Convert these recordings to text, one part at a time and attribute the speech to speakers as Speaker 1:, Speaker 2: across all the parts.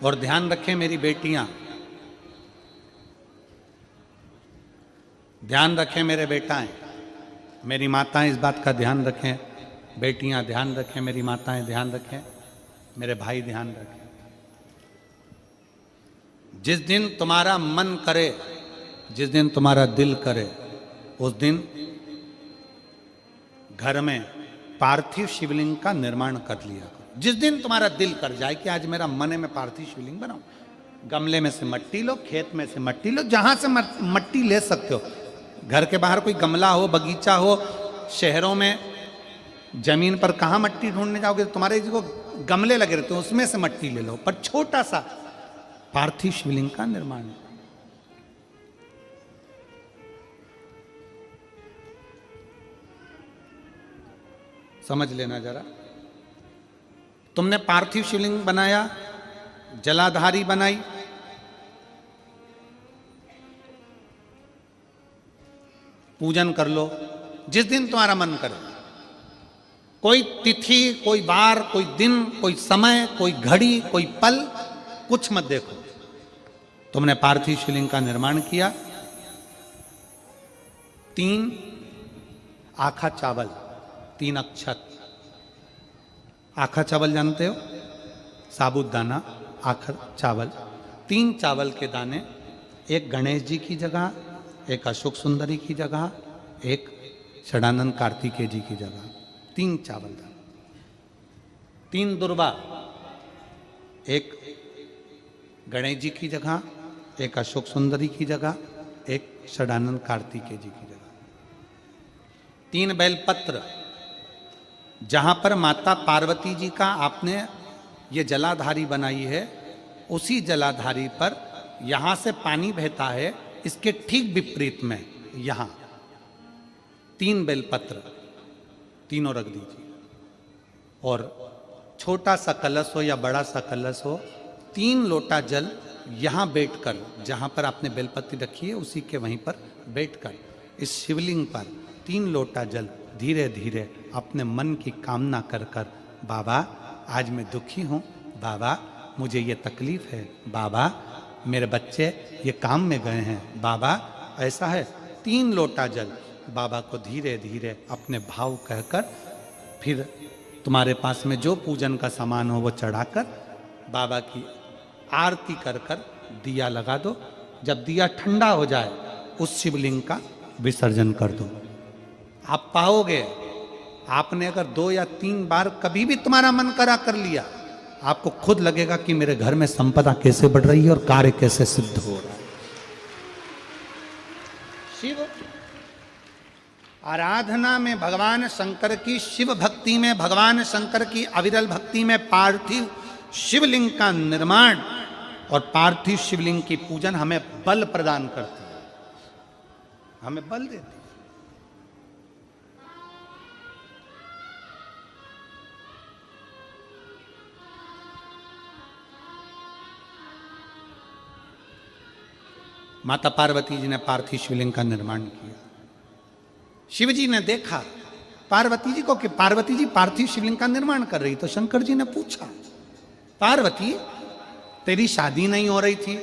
Speaker 1: और ध्यान रखें मेरी बेटियां, ध्यान रखें मेरे बेटाएं, मेरी माताएं इस बात का ध्यान रखें, बेटियां ध्यान रखें, मेरी माताएं ध्यान रखें, मेरे भाई ध्यान रखें। जिस दिन तुम्हारा मन करे, जिस दिन तुम्हारा दिल करे, उस दिन घर में पार्थिव शिवलिंग का निर्माण कर लिया करो। जिस दिन तुम्हारा दिल कर जाए कि आज मेरा मन है मैं पार्थिव शिवलिंग बनाऊं, गमले में से मट्टी लो, खेत में से मट्टी लो, जहां से मट्टी ले सकते हो। घर के बाहर कोई गमला हो, बगीचा हो, शहरों में जमीन पर कहां मट्टी ढूंढने जाओगे, तुम्हारे जो गमले लगे रहते हो उसमें से मट्टी ले लो, पर छोटा सा पार्थिव शिवलिंग का निर्माण। समझ लेना जरा, तुमने पार्थिव शिवलिंग बनाया, जलाधारी बनाई, पूजन कर लो जिस दिन तुम्हारा मन करे। कोई तिथि, कोई वार, कोई दिन, कोई समय, कोई घड़ी, कोई पल, कुछ मत देखो। तुमने पार्थिव शिवलिंग का निर्माण किया। 3 आखा चावल, 3 अक्षत। आखा चावल जानते हो, साबूदाना, आखा चावल। 3 चावल के दाने, एक गणेश जी की जगह, एक अशोक सुंदरी की जगह, एक षडानंद कार्तिकेय जी की जगह। 3 चावल दाने। 3 दुर्वा, एक गणेश जी की जगह, एक अशोक सुंदरी की जगह, एक षडानंद कार्तिकेय जी की जगह। 3 बेलपत्र, जहां पर माता पार्वती जी का आपने ये जलाधारी बनाई है, उसी जलाधारी पर यहां से पानी बहता है, इसके ठीक विपरीत में यहां 3 बेलपत्र, तीनों रख दीजिए। और छोटा सा कलश हो या बड़ा सा कलश हो, 3 लोटा जल यहां बैठकर, जहां पर आपने बेलपत्ती रखी है उसी के वहीं पर बैठकर इस शिवलिंग पर 3 लोटा जल धीरे धीरे अपने मन की कामना कर कर, बाबा आज मैं दुखी हूं, बाबा मुझे ये तकलीफ है, बाबा मेरे बच्चे ये काम में गए हैं, बाबा ऐसा है। 3 लोटा जल बाबा को धीरे धीरे अपने भाव कहकर, फिर तुम्हारे पास में जो पूजन का सामान हो वो चढ़ाकर बाबा की आरती कर कर दिया लगा दो। जब दिया ठंडा हो जाए उस शिवलिंग का विसर्जन कर दो। आप पाओगे, आपने अगर 2 या 3 बार कभी भी तुम्हारा मन करा कर लिया, आपको खुद लगेगा कि मेरे घर में संपदा कैसे बढ़ रही है और कार्य कैसे सिद्ध हो रहा है। शिव आराधना में भगवान शंकर की, शिव भक्ति में भगवान शंकर की अविरल भक्ति में पार्थिव शिवलिंग का निर्माण और पार्थिव शिवलिंग की पूजन हमें बल प्रदान करती है, हमें बल देती है। माता पार्वती जी ने पार्थिव शिवलिंग का निर्माण किया। शिव जी ने देखा पार्वती जी को कि पार्वती जी पार्थिव शिवलिंग का निर्माण कर रही, तो शंकर जी ने पूछा, पार्वती तेरी शादी नहीं हो रही थी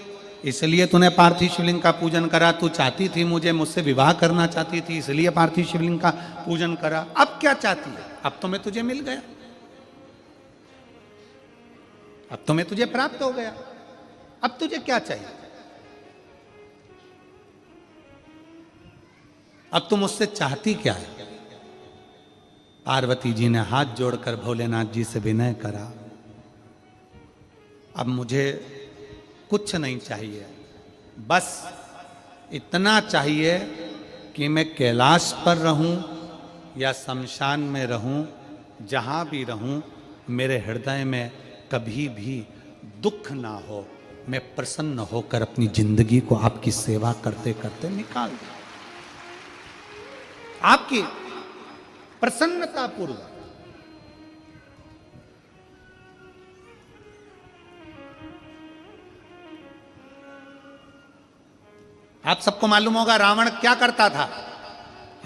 Speaker 1: इसलिए तूने पार्थिव शिवलिंग का पूजन करा, तू चाहती थी मुझसे विवाह करना चाहती थी इसलिए पार्थिव शिवलिंग का पूजन करा, अब क्या चाहती है? अब तो मैं तुझे मिल गया, अब तो मैं तुझे प्राप्त हो गया, अब तुझे क्या चाहिए? अब तुम मुझसे चाहती क्या है? पार्वती जी ने हाथ जोड़कर भोलेनाथ जी से विनय करा, अब मुझे कुछ नहीं चाहिए, बस इतना चाहिए कि मैं कैलाश पर रहूं या शमशान में रहूं, जहां भी रहूं मेरे हृदय में कभी भी दुख ना हो, मैं प्रसन्न होकर अपनी जिंदगी को आपकी सेवा करते करते निकाल दूं, आपकी प्रसन्नता पूर्वक। आप सबको मालूम होगा रावण क्या करता था।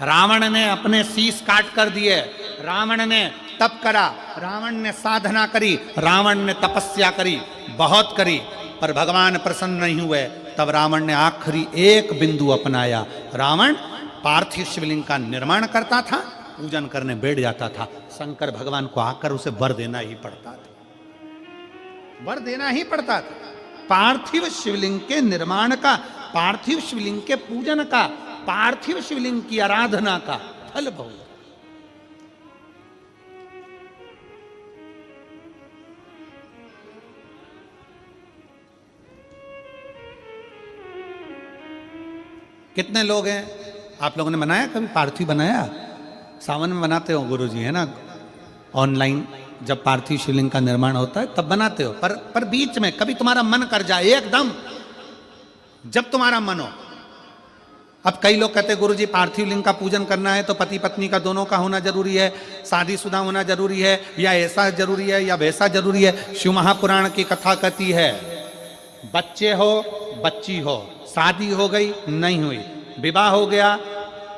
Speaker 1: रावण ने अपने शीश काट कर दिए, रावण ने तप करा, रावण ने साधना करी, रावण ने तपस्या करी, बहुत करी, पर भगवान प्रसन्न नहीं हुए। तब रावण ने आखिरी एक बिंदु अपनाया। रावण पार्थिव शिवलिंग का निर्माण करता था, पूजन करने बैठ जाता था। शंकर भगवान को आकर उसे वर देना ही पड़ता था, वर देना ही पड़ता था। पार्थिव शिवलिंग के निर्माण का, पार्थिव शिवलिंग के पूजन का, पार्थिव शिवलिंग की आराधना का फल भोग। कितने लोग हैं, आप लोगों ने बनाया कभी पार्थिव? बनाया? सावन में बनाते हो गुरुजी, है ना? ऑनलाइन जब पार्थिव शिवलिंग का निर्माण होता है तब बनाते हो, पर बीच में कभी तुम्हारा मन कर जाए एकदम, जब तुम्हारा मन हो। अब कई लोग कहते हैं गुरुजी पार्थिव लिंग का पूजन करना है तो पति पत्नी का दोनों का होना जरूरी है, शादीशुदा होना जरूरी है, या ऐसा जरूरी है या वैसा जरूरी है। शिव महापुराण की कथा कहती है बच्चे हो, बच्ची हो, शादी हो गई नहीं हुई, विवाह हो गया,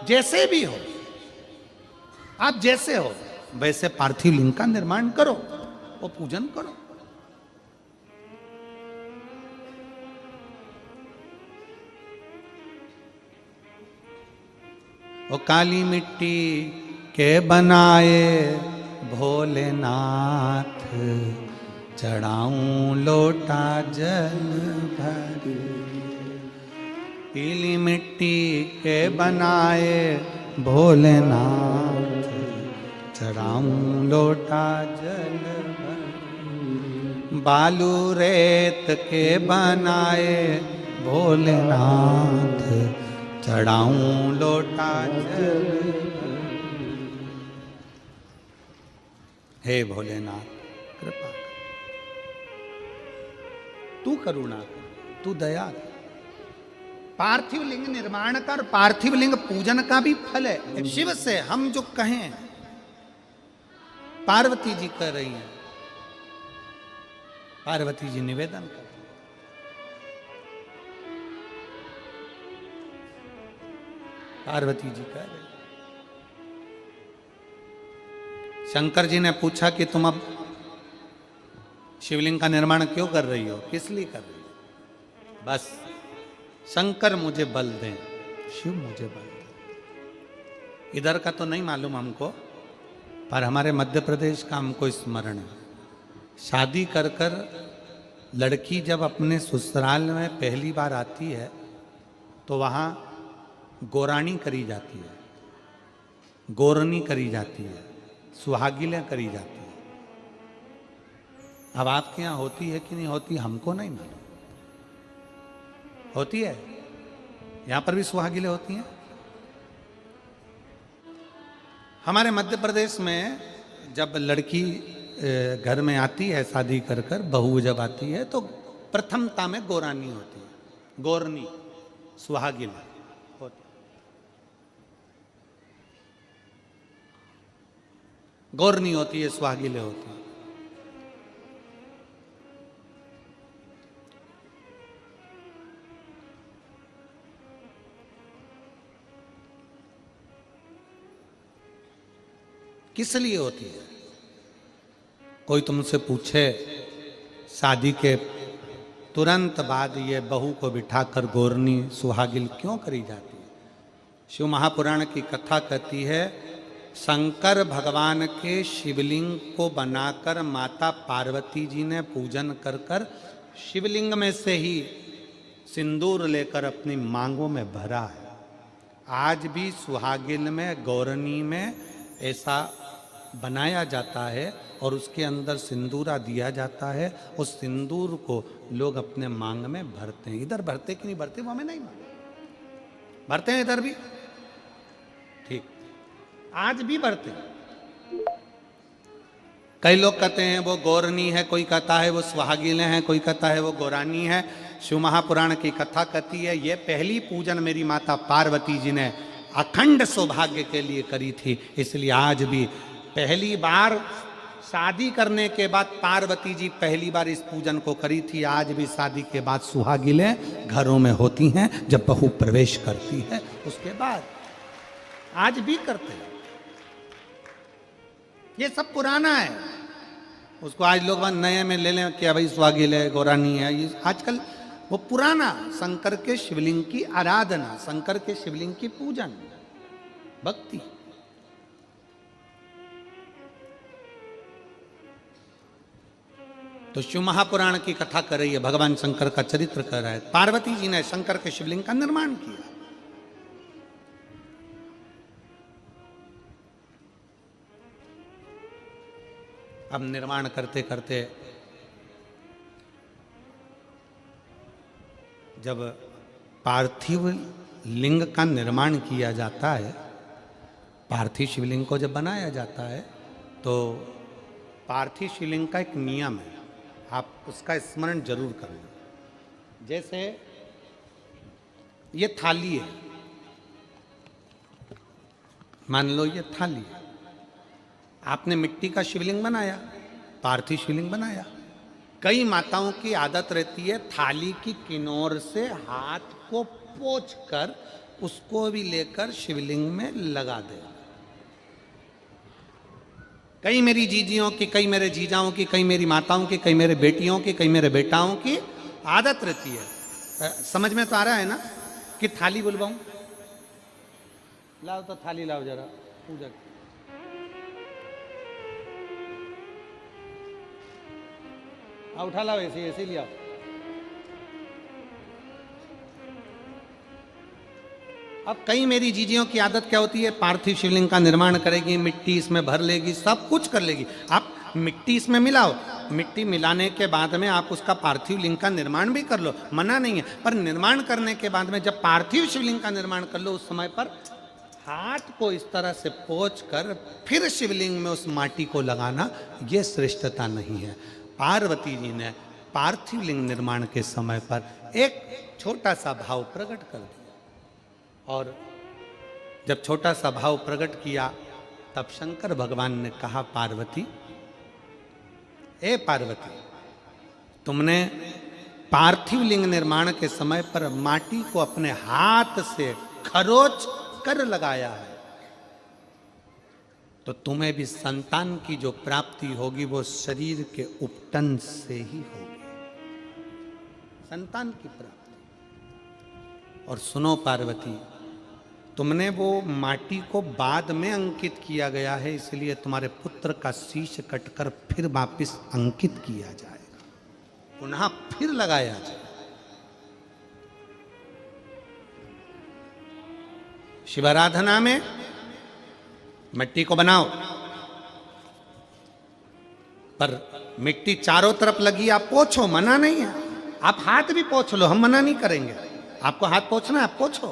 Speaker 1: जैसे भी हो, आप जैसे हो वैसे पार्थिव लिंग का निर्माण करो, वो पूजन करो। वो काली मिट्टी के बनाए भोलेनाथ, चढ़ाऊं लोटा जल भर। पीली मिट्टी के बनाए भोलेनाथ, चढ़ाऊं लोटा जल भर। बालू रेत के बनाए भोलेनाथ, चढ़ाऊं लोटा जल भर। हे भोलेनाथ कृपा कर, तू करुणा कर, तू दया कर। पार्थिव लिंग निर्माण कर, पार्थिव लिंग पूजन का भी फल है। शिव से हम जो कहें, पार्वती जी कर रही हैं, पार्वती जी निवेदन कर, पार्वती जी कह रहे। शंकर जी ने पूछा कि तुम अब शिवलिंग का निर्माण क्यों कर रही हो, किस लिए कर रही हो? बस शंकर मुझे बल दें, शिव मुझे बल दें। इधर का तो नहीं मालूम हमको, पर हमारे मध्य प्रदेश का हमको स्मरण है। शादी कर कर लड़की जब अपने ससुराल में पहली बार आती है तो वहाँ गोरानी करी जाती है, गोरनी करी जाती है, सुहागिलें करी जाती है। अब आपके यहाँ होती है कि नहीं होती हमको नहीं मालूम। होती है, यहाँ पर भी सुहागिलें होती हैं। हमारे मध्य प्रदेश में जब लड़की घर में आती है शादी कर कर, बहू जब आती है तो प्रथमता में गोरानी होती है, गोरनी सुहागिल होती। गोरनी होती है, सुहागिलें होती है। किस लिए होती है? कोई तुमसे पूछे शादी के तुरंत बाद ये बहू को बिठाकर गोरनी सुहागिल क्यों करी जाती है? शिव महापुराण की कथा कहती है शंकर भगवान के शिवलिंग को बनाकर माता पार्वती जी ने पूजन कर कर शिवलिंग में से ही सिंदूर लेकर अपनी मांगों में भरा है। आज भी सुहागिल में, गौरनी में ऐसा बनाया जाता है और उसके अंदर सिंदूरा दिया जाता है। उस सिंदूर को लोग अपने मांग में भरते हैं। इधर भरते कि नहीं भरते वो हमें नहीं मालूम, भरते हैं इधर भी, ठीक, आज भी भरते हैं। कई लोग कहते हैं वो गौरनी है, कोई कहता है वो सुहागिलें हैं, कोई कहता है वो गौरानी है। शिव महापुराण की कथा कहती है ये पहली पूजन मेरी माता पार्वती जी ने अखंड सौभाग्य के लिए करी थी, इसलिए आज भी पहली बार शादी करने के बाद पार्वती जी पहली बार इस पूजन को करी थी। आज भी शादी के बाद सुहागिलें घरों में होती हैं, जब बहू प्रवेश करती है उसके बाद आज भी करते हैं। ये सब पुराना है। उसको आज लोग नए में ले लें क्या भाई स्वागिल है, गौरानी है, ये आजकल वो पुराना शंकर के शिवलिंग की आराधना, शंकर के शिवलिंग की पूजन, भक्ति। तो शिव महापुराण की कथा कर रही है, भगवान शंकर का चरित्र कर रहा है। पार्वती जी ने शंकर के शिवलिंग का निर्माण किया। अब निर्माण करते करते जब पार्थिव लिंग का निर्माण किया जाता है, पार्थिव शिवलिंग को जब बनाया जाता है, तो पार्थिव शिवलिंग का एक नियम है, आप उसका स्मरण जरूर करना। जैसे ये थाली है, मान लो ये थाली है, आपने मिट्टी का शिवलिंग बनाया, पार्थिव शिवलिंग बनाया। कई माताओं की आदत रहती है थाली की किनार से हाथ को पोंछकर उसको भी लेकर शिवलिंग में लगा दे। कई मेरी जीजियों की, कई मेरे जीजाओं की, कई मेरी माताओं की, कई मेरे बेटियों की, कई मेरे बेटाओं की आदत रहती है। समझ में तो आ रहा है ना कि थाली बुलवाऊं? लाओ तो थाली लाओ जरा पूजा की। उठा लाओ, ऐसे ऐसे लिया। अब कई मेरी जीजियों की आदत क्या होती है, पार्थिव शिवलिंग का निर्माण करेगी, मिट्टी इसमें भर लेगी, सब कुछ कर लेगी। आप मिट्टी इसमें मिलाओ, मिट्टी मिलाने के बाद में आप उसका पार्थिव लिंग का निर्माण भी कर लो, मना नहीं है। पर निर्माण करने के बाद में जब पार्थिव शिवलिंग का निर्माण कर लो, उस समय पर हाथ को इस तरह से पोंछ कर फिर शिवलिंग में उस माटी को लगाना, ये श्रेष्ठता नहीं है। पार्वती जी ने पार्थिव लिंग निर्माण के समय पर एक छोटा सा भाव प्रकट कर दिया, और जब छोटा सा भाव प्रकट किया तब शंकर भगवान ने कहा, पार्वती, ए पार्वती, तुमने पार्थिव लिंग निर्माण के समय पर माटी को अपने हाथ से खरोच कर लगाया है, तो तुम्हें भी संतान की जो प्राप्ति होगी वो शरीर के उपटन से ही होगी, संतान की प्राप्ति। और सुनो पार्वती, तुमने वो माटी को बाद में अंकित किया गया है, इसलिए तुम्हारे पुत्र का शीश कटकर फिर वापिस अंकित किया जाएगा, पुनः फिर लगाया जाएगा। शिवाराधना में मिट्टी को बनाओ, पर मिट्टी चारों तरफ लगी, आप पोंछो, मना नहीं है। आप हाथ भी पोंछ लो, हम मना नहीं करेंगे। आपको हाथ पोंछना है आप पोंछो,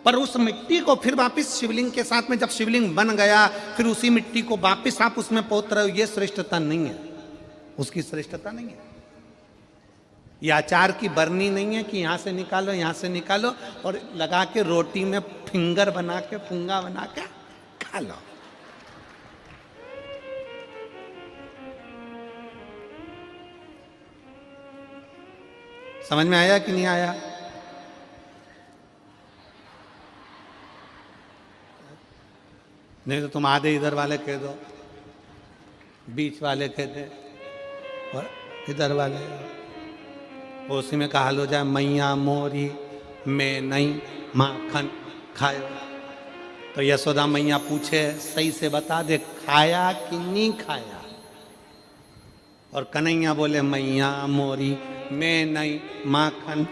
Speaker 1: पर उस मिट्टी को फिर वापस शिवलिंग के साथ में, जब शिवलिंग बन गया फिर उसी मिट्टी को वापस आप उसमें पोत रहे हो, ये श्रेष्ठता नहीं है, उसकी श्रेष्ठता नहीं है। ये अचार की बरनी नहीं है कि यहां से निकालो यहां से निकालो और लगा के रोटी में फिंगर बना के, फुंगा बना के खा लो। समझ में आया कि नहीं आया? नहीं तो तुम आधे इधर वाले कह दो, बीच वाले कह दे और इधर वाले, उसी में कहा लो जाए मैया मोरी में नहीं माखन खायो। तो यशोदा मैया पूछे, सही से बता दे खाया कि नहीं खाया? और कन्हैया बोले मैया मोरी में नहीं माखन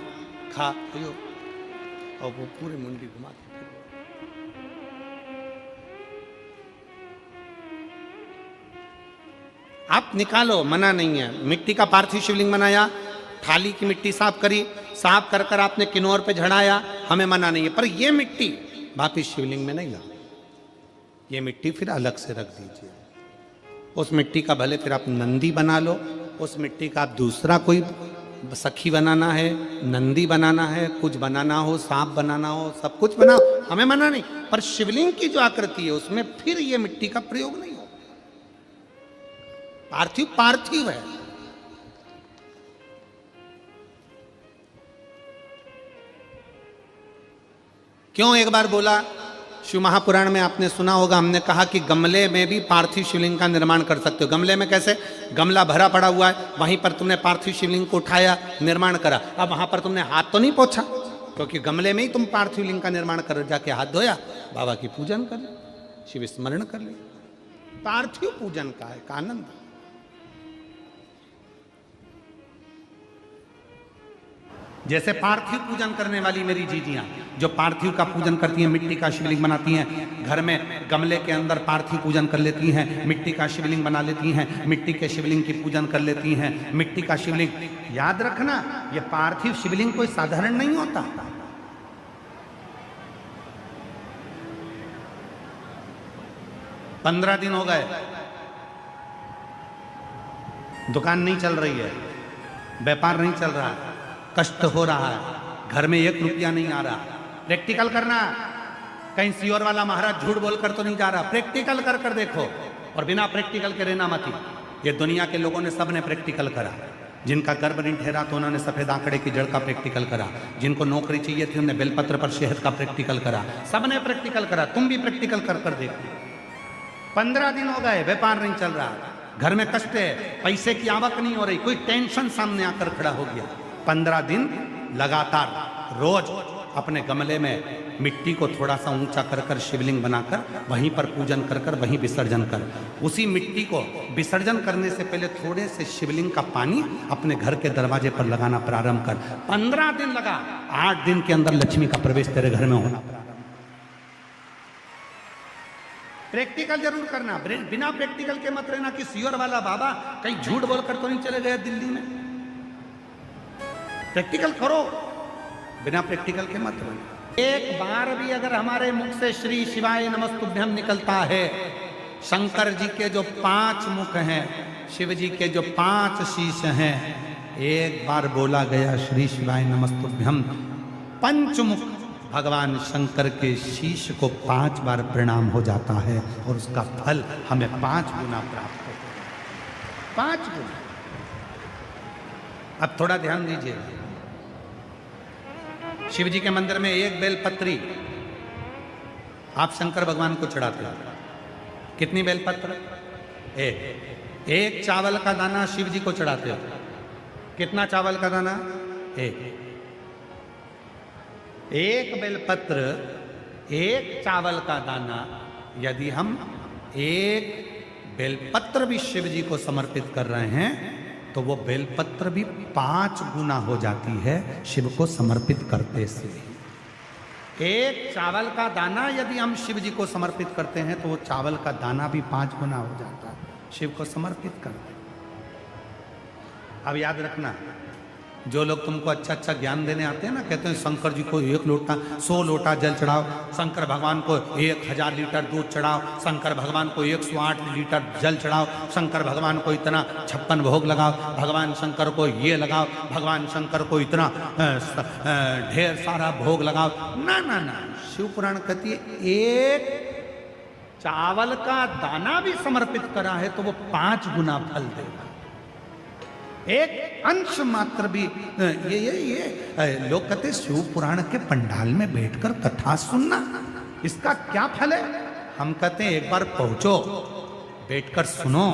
Speaker 1: खायो, और वो पूरे मुंडी घुमा के आप निकालो, मना नहीं है। मिट्टी का पार्थिव शिवलिंग बनाया, थाली की मिट्टी साफ करी, साफ कर कर आपने किन्नौर पे झड़ाया, हमें मना नहीं है। पर ये मिट्टी वापिस शिवलिंग में नहीं लगा, ये मिट्टी फिर अलग से रख दीजिए। उस मिट्टी का भले फिर आप नंदी बना लो, उस मिट्टी का आप दूसरा कोई सखी बनाना है, नंदी बनाना है, कुछ बनाना हो, सांप बनाना हो, सब कुछ बनाओ, हमें मना नहीं। पर शिवलिंग की जो आकृति है उसमें फिर ये मिट्टी का प्रयोग नहीं हो। पार्थिव पार्थिव है। क्यों एक बार बोला शिव महापुराण में आपने सुना होगा, हमने कहा कि गमले में भी पार्थिव शिवलिंग का निर्माण कर सकते हो। गमले में कैसे? गमला भरा पड़ा हुआ है, वहीं पर तुमने पार्थिव शिवलिंग को उठाया, निर्माण करा। अब वहां पर तुमने हाथ तो नहीं पोंछा, क्योंकि गमले में ही तुम पार्थिव लिंग का निर्माण कर, जाके हाथ धोया, बाबा की पूजन कर ले, शिव स्मरण कर ले। पार्थिव पूजन का एक आनंद। जैसे पार्थिव पूजन करने वाली मेरी जीजियां जो पार्थिव का पूजन करती हैं, मिट्टी का शिवलिंग बनाती हैं, घर में गमले के अंदर पार्थिव पूजन कर लेती हैं, मिट्टी का शिवलिंग बना लेती हैं, मिट्टी के शिवलिंग की पूजन कर लेती हैं। मिट्टी का शिवलिंग, याद रखना, ये पार्थिव शिवलिंग कोई साधारण नहीं होता। पंद्रह दिन हो गए, दुकान नहीं चल रही है, व्यापार नहीं चल रहा है, कष्ट हो रहा है, घर में 1 रुपया नहीं आ रहा। प्रैक्टिकल करना, कहीं सियोर वाला महाराज झूठ बोलकर तो नहीं जा रहा, प्रैक्टिकल कर कर देखो। और बिना प्रैक्टिकल के रहना मत ही। ये दुनिया के लोगों ने, सब ने प्रैक्टिकल करा। जिनका गर्भ नहीं ठहरा तो उन्होंने सफेद आंकड़े की जड़ का प्रैक्टिकल करा, जिनको नौकरी चाहिए थी उन्होंने बेलपत्र पर शहद का प्रैक्टिकल करा, सब ने प्रैक्टिकल करा। तुम भी प्रैक्टिकल कर कर देखो। 15 दिन हो गए, व्यापार नहीं चल रहा, घर में कष्ट है, पैसे की आवक नहीं हो रही, कोई टेंशन सामने आकर खड़ा हो गया। 15 दिन लगातार रोज अपने गमले में मिट्टी को थोड़ा सा ऊंचा कर कर शिवलिंग बनाकर वहीं पर पूजन कर कर वहीं विसर्जन कर। उसी मिट्टी को विसर्जन करने से पहले थोड़े से शिवलिंग का पानी अपने घर के दरवाजे पर लगाना प्रारंभ कर। 15 दिन लगा, 8 दिन के अंदर लक्ष्मी का प्रवेश तेरे घर में होना प्रारंभ। प्रैक्टिकल जरूर करना, बिना प्रैक्टिकल के मत रहना कि सियोर वाला बाबा कहीं झूठ बोलकर तो नहीं चले गए दिल्ली में। प्रैक्टिकल करो, बिना प्रैक्टिकल के मत रहना। एक बार भी अगर हमारे मुख से श्री शिवाय नमस्तुभ्यम निकलता है, शंकर जी के जो 5 मुख हैं, शिव जी के जो 5 शीश हैं, एक बार बोला गया श्री शिवाय नमस्तुभ्यम, पंचमुख भगवान शंकर के शीश को 5 बार प्रणाम हो जाता है और उसका फल हमें 5 गुना प्राप्त होता है। 5 गुना। अब थोड़ा ध्यान दीजिए, शिव जी के मंदिर में एक बेलपत्री आप शंकर भगवान को चढ़ाते हो। कितनी बेलपत्र? एक चावल का दाना शिव जी को चढ़ाते हो। कितना चावल का दाना? एक बेलपत्र, एक चावल का दाना। यदि हम एक बेलपत्र भी शिव जी को समर्पित कर रहे हैं तो वो बेलपत्र भी 5 गुना हो जाती है शिव को समर्पित करते से। एक चावल का दाना यदि हम शिव जी को समर्पित करते हैं तो वो चावल का दाना भी 5 गुना हो जाता है शिव को समर्पित करते। अब याद रखना, जो लोग तुमको अच्छा अच्छा ज्ञान देने आते हैं ना, कहते हैं शंकर जी को 1 लोटा 100 लोटा जल चढ़ाओ, शंकर भगवान को 1000 लीटर दूध चढ़ाओ, शंकर भगवान को 108 लीटर जल चढ़ाओ, शंकर भगवान को इतना 56 भोग लगाओ, भगवान शंकर को ये लगाओ, भगवान शंकर को इतना ढेर सारा भोग लगाओ। ना ना ना, शिव पुराण कहती है एक चावल का दाना भी समर्पित करा है तो वो 5 गुना फल देगा। एक अंश मात्र भी ये लोग कहते शिव पुराण के पंडाल में बैठकर कथा सुनना, इसका क्या फल है? हम कहते हैं एक बार पहुंचो, बैठकर सुनो,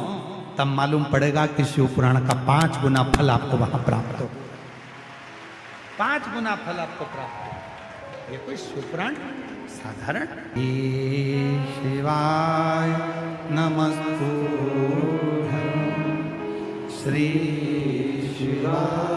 Speaker 1: तब मालूम पड़ेगा कि शिव पुराण का 5 गुना फल आपको वहां प्राप्त हो। 5 गुना फल आपको प्राप्त हो। ये कोई शिव पुराण साधारण। शिवाय नमस्तुभ्यं श्री शिवाय